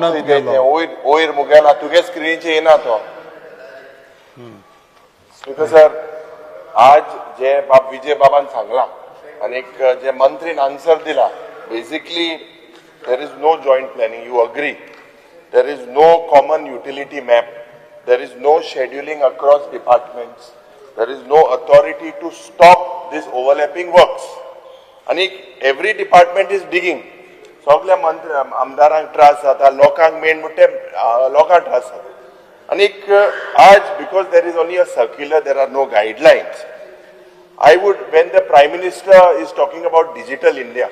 ओयर मुगेला तुगे स्क्रीनचे येना तो स्पीकर सर आज जे विजय बाबान सांगला आणि जे मंत्रीन आन्सर दिला basically there is no joint planning, you agree, there is no common utility map, there is no scheduling across departments, there is no authority to stop this overlapping works and every department is digging. सगळ्या मंत्री आमदारांक त्रास जाता लोकांक main म्हणटे लोकांक त्रास जाता आणि आज because there is only a circular, there are no guidelines. I would, when the Prime Minister is talking about digital India,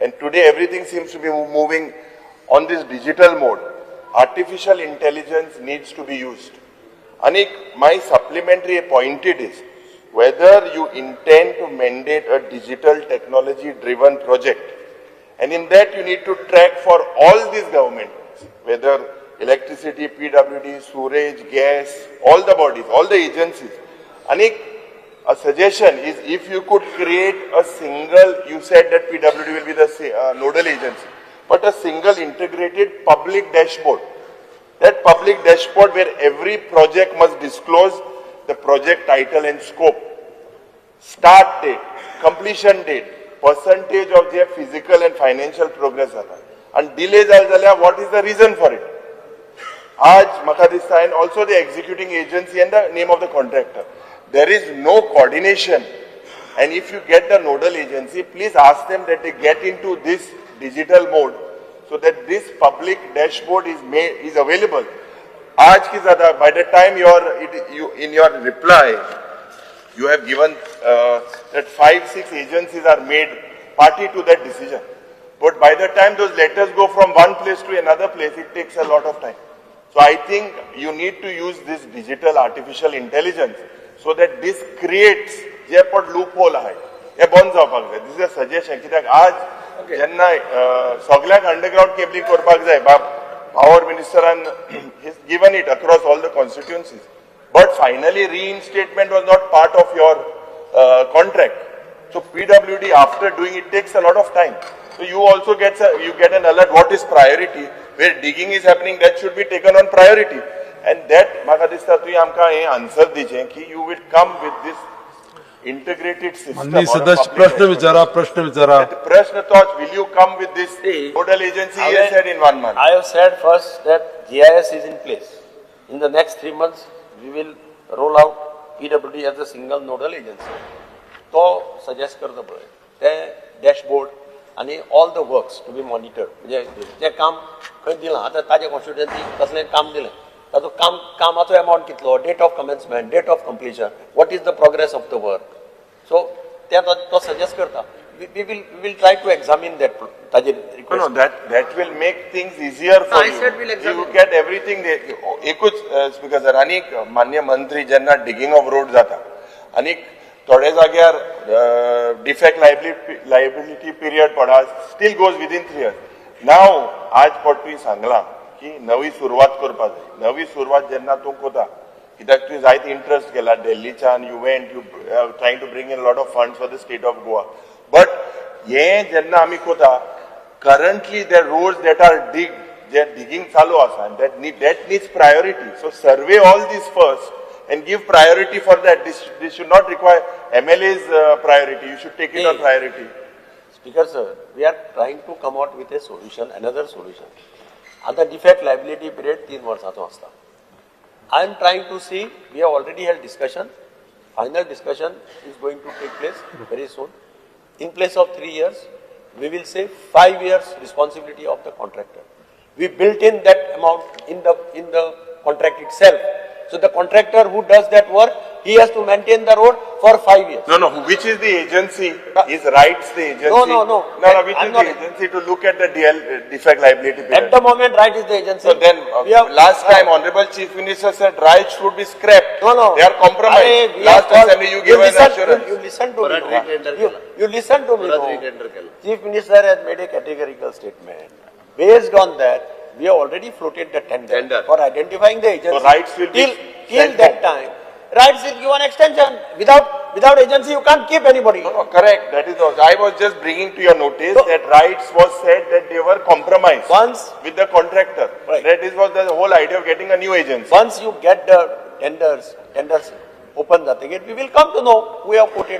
and today everything seems to be moving on this digital mode, artificial intelligence needs to be used. Anik, my supplementary point is whether you intend to mandate a digital technology driven project, and in that you need to track for all these governments, whether electricity, PWD, sewerage, gas, all the bodies, all the agencies. Anik, a suggestion is if you could create a single, you said that PWD will be the nodal agency, but a single integrated public dashboard. That public dashboard where every project must disclose the project title and scope, start date, completion date, percentage of their physical and financial progress, and delays what is the reason for it. Aj Makadista and also the executing agency and the name of the contractor. There is no coordination, and if you get the nodal agency, please ask them that they get into this digital mode so that this public dashboard is available. Aaj ki zyada, by the time in your reply, you have given that 5-6 agencies are made party to that decision. But by the time those letters go from one place to another place, it takes a lot of time. So I think you need to use this digital artificial intelligence so that this creates जे पण loophole आहे हे बंद जावपाक जाय. This is a suggestion. कित्याक आज जेन्ना सगळ्यांक underground cabling करपाक जाय, power minister has given it across all the constituencies. But finally reinstatement was not part of your contract. So PWD after doing it takes a lot of time. So you also get an alert what is priority, where digging is happening, that should be taken on priority. And that Makadista tu amka answer dije ki you will come with this integrated system. प्रश्न विचारा. Prashna thought, will you come with this nodal agency? He has said in 1 month. I have said first that GIS is in place. In the next 3 months, we will roll out PWD as a single nodal agency. To suggest karta pade. The dashboard and all the works to be monitored. जे काम खंय दिला आता ताजे constituency कसले काम दिले. ताजो कामाचो amount कितलो, date of commencement, date of completion, what is the progress of the work. So to suggest karta. We will try to examine that request. No, that will make things easier for you. I said we'll examine. You get everything there. Ekut speaker sir, anik manya mantri jenna digging of road jata. Anik थोडे जाग्यार defect liability period पडा still goes within 3 years. Now आज पटवी सांगला की नवी सुरुवात करपा जाय. नवी सुरुवात जेन्ना तूं कोता कित्याक तुवें जायत इंटरेस्ट केला दिल्लीच्यान you went, you trying to bring in a lot of funds for the state of Goa. But हे जेन्ना आमी कोता currently the roads that are digging चालू आसा and that needs priority. So survey all these first and give priority for that. This should not require MLA's priority. You should take it on priority. Speaker sir, we are trying to come out with a solution, another solution. At the defect liability period 3 वर्षाचो आसता. I am trying to see, we have already held discussion. Final discussion is going to take place very soon. In place of 3 years, we will say 5 years responsibility of the contractor. We built in that amount in the contract itself. So the contractor who does that work, he has to maintain the road for 5 years. No. Which is the agency? Is RITES the agency? No. Which is the agency to look at the defect liability period? At the moment, RITES is the agency. So then, last time, Honorable Chief Minister said RITES should be scrapped. No. They are compromised. Last assembly, you gave an assurance. You listen to me. You listen to me. Chief Minister has made a categorical statement. Based on that, we have already floated the tender for identifying the agency. So RITES will be till that time. RITES will give an extension without without agency you can't keep anybody. No, correct. That is also. I was just bringing to your notice So- that rights was said that they were compromised Once, with the contractor. Right. That is was the whole idea of getting a new agency. once you get the tenders open the thing, we will come to know who have put it.